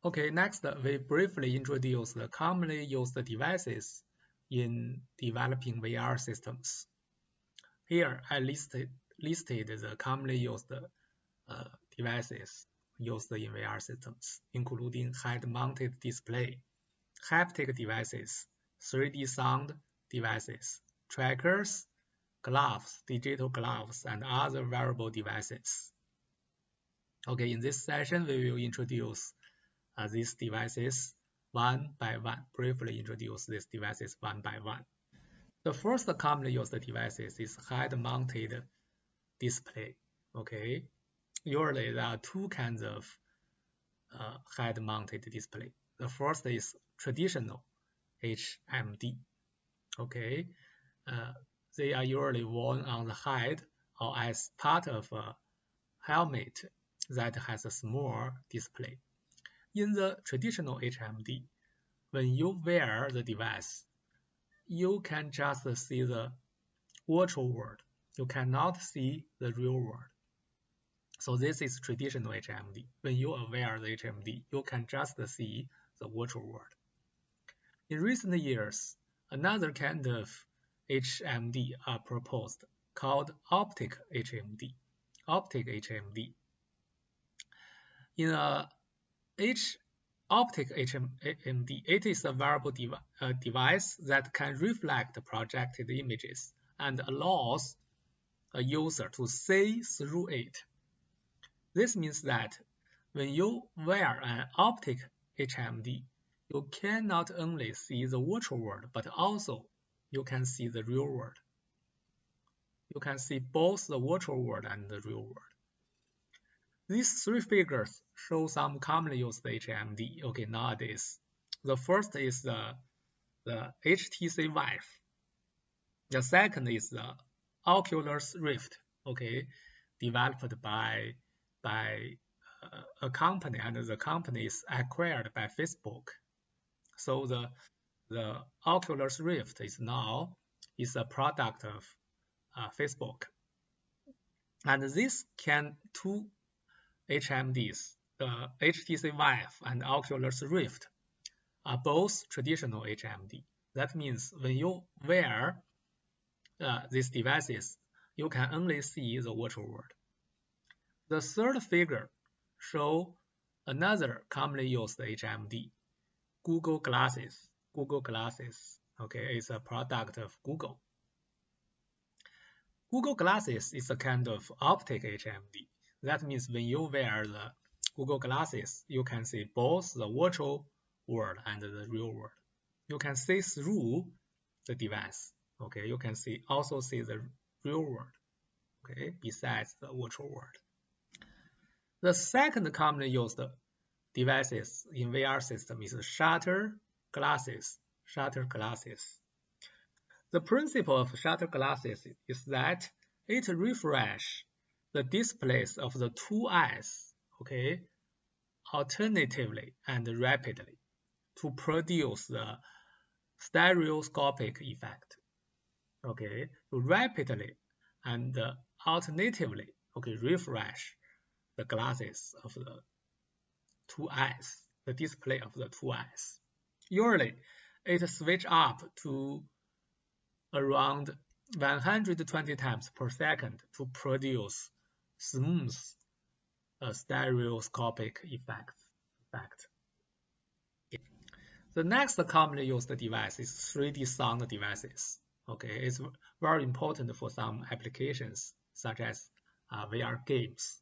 Okay, next we briefly introduce the commonly used devices in developing VR systems. Here I listed the commonly used devices used in VR systems, including head-mounted display, haptic devices, 3D sound devices, trackers, gloves, digital gloves, and other wearable devices. Okay, in this session, we will introduce these devices one by one, briefly introduce these devices one by one. The first commonly used devices is head-mounted display. Okay, usually there are two kinds of head-mounted display. The first is traditional HMD. Okay, they are usually worn on the head or as part of a helmet that has a small display. In the traditional HMD, when you wear the device, you can just see the virtual world. You cannot see the real world. So this is traditional HMD. When you wear the HMD, you can just see the virtual world. In recent years, another kind of HMD are proposed called optic HMD. Optic HMD. In a optic HMD, it is a wearable device that can reflect projected images and allows a user to see through it. This means that when you wear an optic HMD, you can not only see the virtual world, but also you can see the real world. You can see both the virtual world and the real world. These three figures show some commonly used HMD. Okay, nowadays, the first is the HTC Vive. The second is the Oculus Rift. Okay, developed by a company, and the company is acquired by Facebook. So the Oculus Rift is now a product of Facebook, and these two HMDs, the HTC Vive and Oculus Rift, are both traditional HMD. That means when you wear these devices, you can only see the virtual world. The third figure shows another commonly used HMD, Google Glasses. Google Glasses, okay, is a product of Google. Google Glasses is a kind of optic HMD. That means when you wear the Google Glasses, you can see both the virtual world and the real world. You can see through the device. Okay, you can also see the real world. Okay, besides the virtual world. The second commonly used devices in VR system is shutter glasses. Shutter glasses. The principle of shutter glasses is that it refreshes the displays of the two eyes, okay, alternatively and rapidly to produce the stereoscopic effect, okay, to rapidly and alternatively, okay, refresh the glasses of the two eyes, the display of the two eyes. Usually, it switches up to around 120 times per second to produce smooth stereoscopic effect. The next commonly used device is 3D sound devices. Okay, it's very important for some applications such as VR games.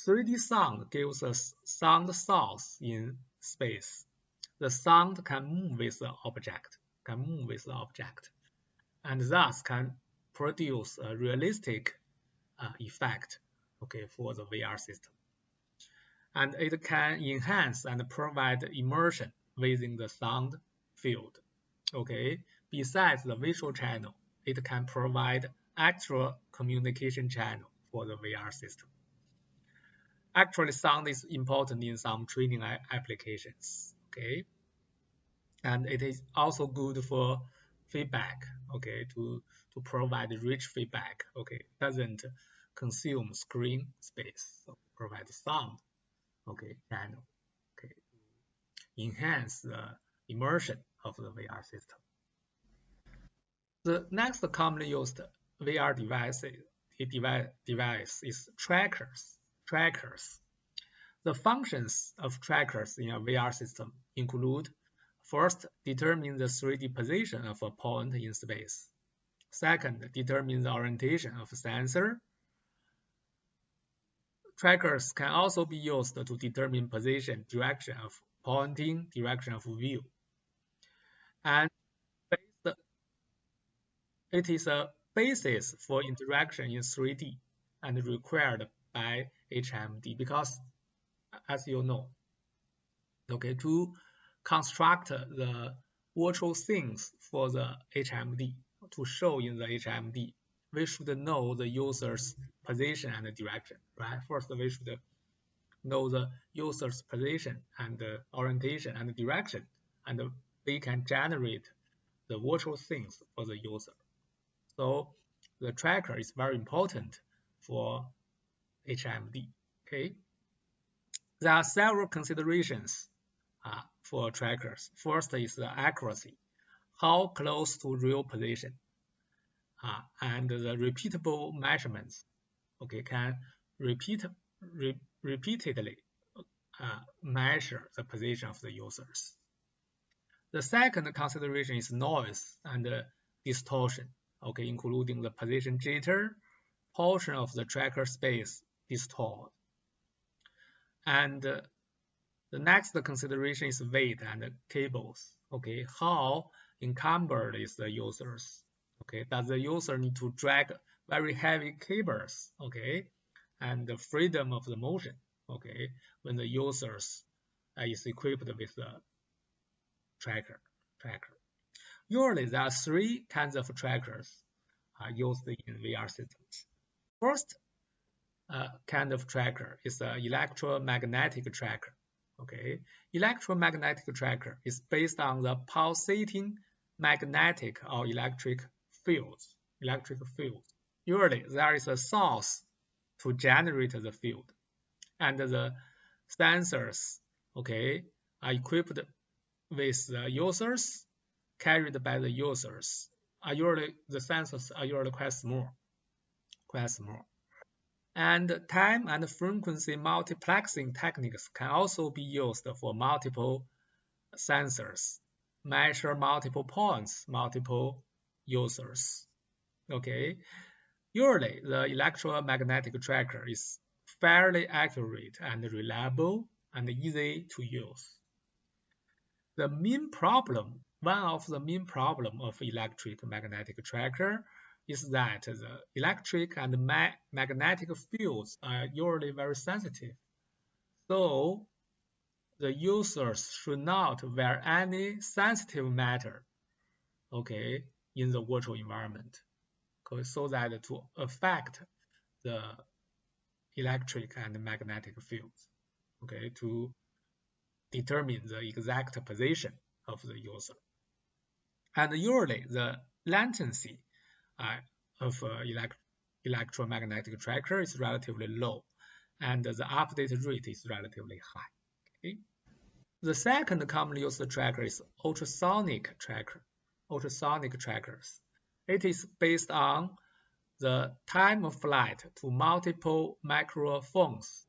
3D sound gives us sound source in space. The sound can move with the object, and thus can produce a realistic effect, okay, for the VR system. And it can enhance and provide immersion within the sound field. Okay, besides the visual channel, it can provide actual communication channel for the VR system. Actually, sound is important in some training applications. Okay, and it is also good for feedback. Okay, to provide rich feedback. Okay, doesn't consume screen space. So provide sound. Okay, channel. Okay, enhance the immersion of the VR system. The next commonly used VR device is trackers. The functions of trackers in a VR system include: first, determine the 3D position of a point in space. Second, determine the orientation of a sensor. Trackers can also be used to determine position, direction of pointing, direction of view. And it is a basis for interaction in 3D and required by HMD because, as you know, okay, to construct the virtual things for the HMD, to show in the HMD, we should know the user's position and direction, right? First, we should know the user's position and orientation and direction, and we can generate the virtual things for the user. So the tracker is very important for HMD, okay? There are several considerations for trackers. First is the accuracy, how close to real position, and the repeatable measurements, okay, can repeatedly measure the position of the users. The second consideration is noise and distortion, okay, including the position jitter, portion of the tracker space distort. And the next consideration is weight and cables, okay, how encumbered is the users, okay, does the user need to drag very heavy cables, okay, and the freedom of the motion, okay, when the users is equipped with the tracker. Usually there are three kinds of trackers used in VR systems. First kind of tracker is an electromagnetic tracker. Okay, electromagnetic tracker is based on the pulsating magnetic or electric fields. Usually there is a source to generate the field, and the sensors, okay, are equipped with the users, carried by the users. Usually the sensors are usually quite small. And time and frequency multiplexing techniques can also be used for multiple sensors, measure multiple points, multiple users. Okay, usually the electromagnetic tracker is fairly accurate and reliable and easy to use. One of the main problem of electromagnetic tracker is that the electric and magnetic fields are usually very sensitive. So the users should not wear any sensitive matter, okay, in the virtual environment, so that to affect the electric and magnetic fields, okay, to determine the exact position of the user. And usually the latency of electromagnetic tracker is relatively low, and the update rate is relatively high. Okay? The second commonly used tracker is ultrasonic trackers. It is based on the time of flight to multiple microphones.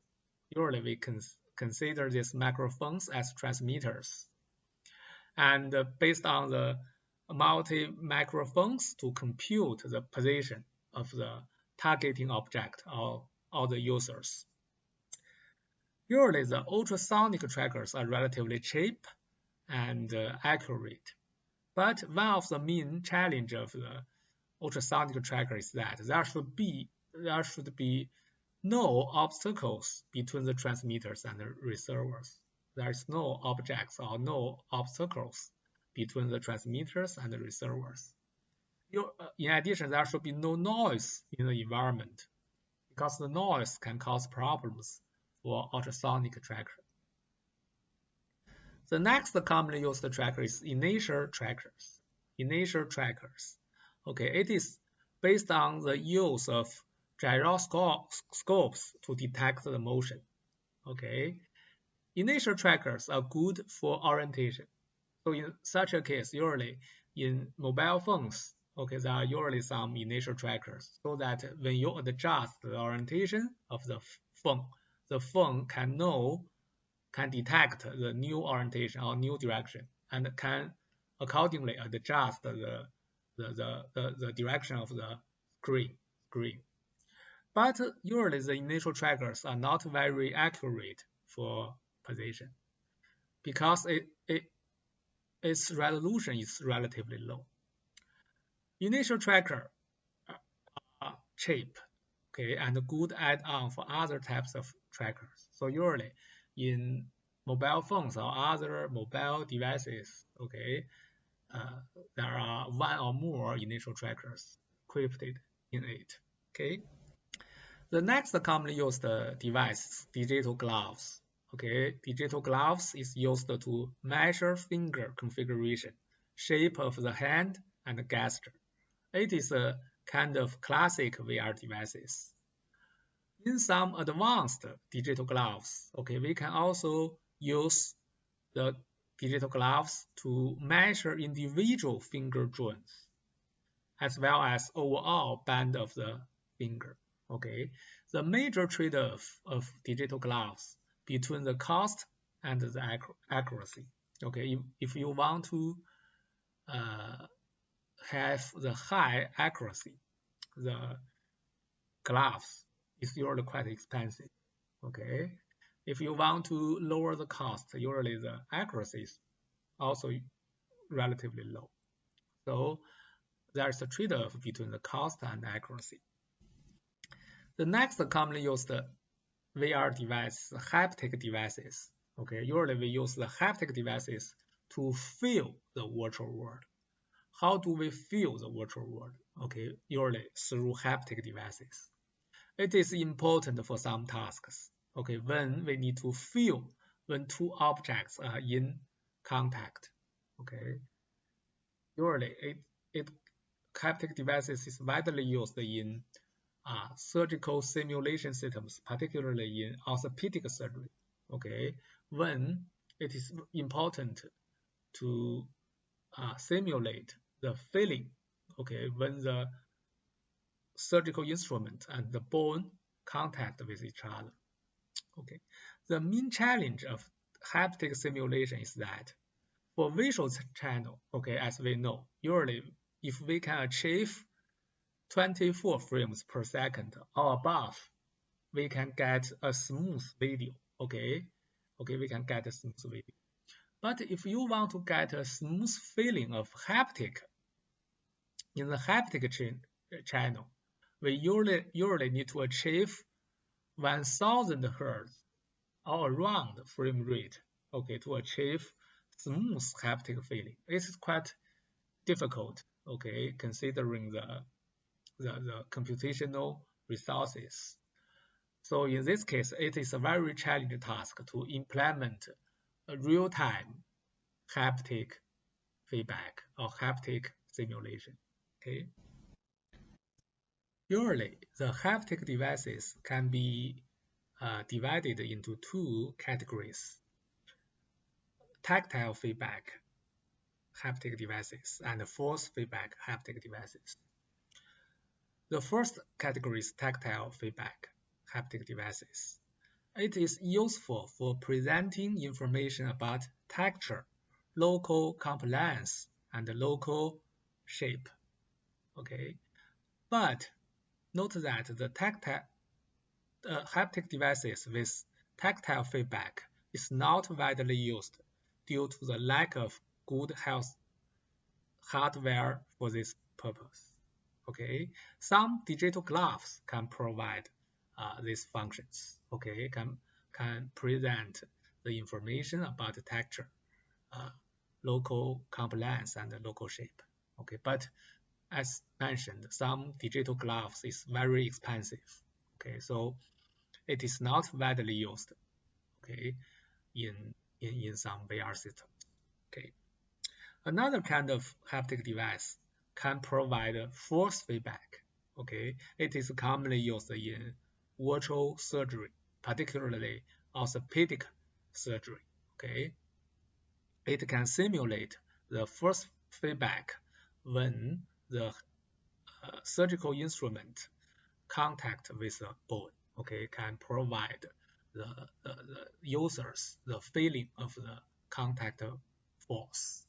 Usually we can consider these microphones as transmitters. And based on the multi-microphones to compute the position of the targeting object or the users. Usually the ultrasonic trackers are relatively cheap and accurate. But one of the main challenges of the ultrasonic tracker is that there should be no obstacles between the transmitters and the receivers. There is no objects or no obstacles between the transmitters and the receivers. In addition, there should be no noise in the environment, because the noise can cause problems for ultrasonic tracker. The next commonly used tracker is inertial trackers. Okay, it is based on the use of gyroscopes to detect the motion. Okay, Inertial trackers are good for orientation. So in such a case, usually in mobile phones, okay, there are usually some inertial trackers so that when you adjust the orientation of the phone can detect the new orientation or new direction and can accordingly adjust the direction of the screen. But usually the inertial trackers are not very accurate for position because its resolution is relatively low. Inertial tracker are cheap, okay, and good add-on for other types of trackers. So usually in mobile phones or other mobile devices, okay, there are one or more inertial trackers equipped in it, okay. The next commonly used device, digital gloves. Okay, digital gloves is used to measure finger configuration, shape of the hand, and gesture. It is a kind of classic VR devices. In some advanced digital gloves, okay, we can also use the digital gloves to measure individual finger joints, as well as overall band of the finger. Okay, the major trade-off of digital gloves between the cost and the accuracy. Okay, if you want to have the high accuracy, the gloves is usually quite expensive. Okay, if you want to lower the cost, usually the accuracy is also relatively low. So there's a trade-off between the cost and accuracy. The next commonly used VR device, haptic devices. Okay, usually we use the haptic devices to feel the virtual world. How do we feel the virtual world? Okay, usually through haptic devices. It is important for some tasks. Okay, when we need to feel when two objects are in contact. Okay, usually haptic devices is widely used in surgical simulation systems, particularly in orthopedic surgery. Okay, when it is important to simulate the feeling, okay, when the surgical instrument and the bone contact with each other. Okay, the main challenge of haptic simulation is that for visual channel, okay, as we know, usually if we can achieve 24 frames per second or above, we can get a smooth video. Okay, we can get a smooth video. But if you want to get a smooth feeling of haptic in the haptic channel, we usually need to achieve 1000 Hz or around frame rate, okay, to achieve smooth haptic feeling. It is quite difficult, okay, considering the computational resources. So in this case, it is a very challenging task to implement a real-time haptic feedback or haptic simulation. Okay. Usually, the haptic devices can be divided into two categories: tactile feedback haptic devices and force feedback haptic devices. The first category is tactile feedback haptic devices. It is useful for presenting information about texture, local compliance, and local shape. Okay, but note that the haptic devices with tactile feedback is not widely used due to the lack of good hardware for this purpose. Okay, some digital gloves can provide these functions. Okay, can present the information about the texture, local compliance, and local shape. Okay, but as mentioned, some digital gloves is very expensive. Okay, so it is not widely used. Okay, in some VR systems. Okay, another kind of haptic device can provide force feedback. Okay, it is commonly used in virtual surgery, particularly orthopedic surgery. Okay, it can simulate the force feedback when the surgical instrument contact with the bone. Okay, can provide the users the feeling of the contact force.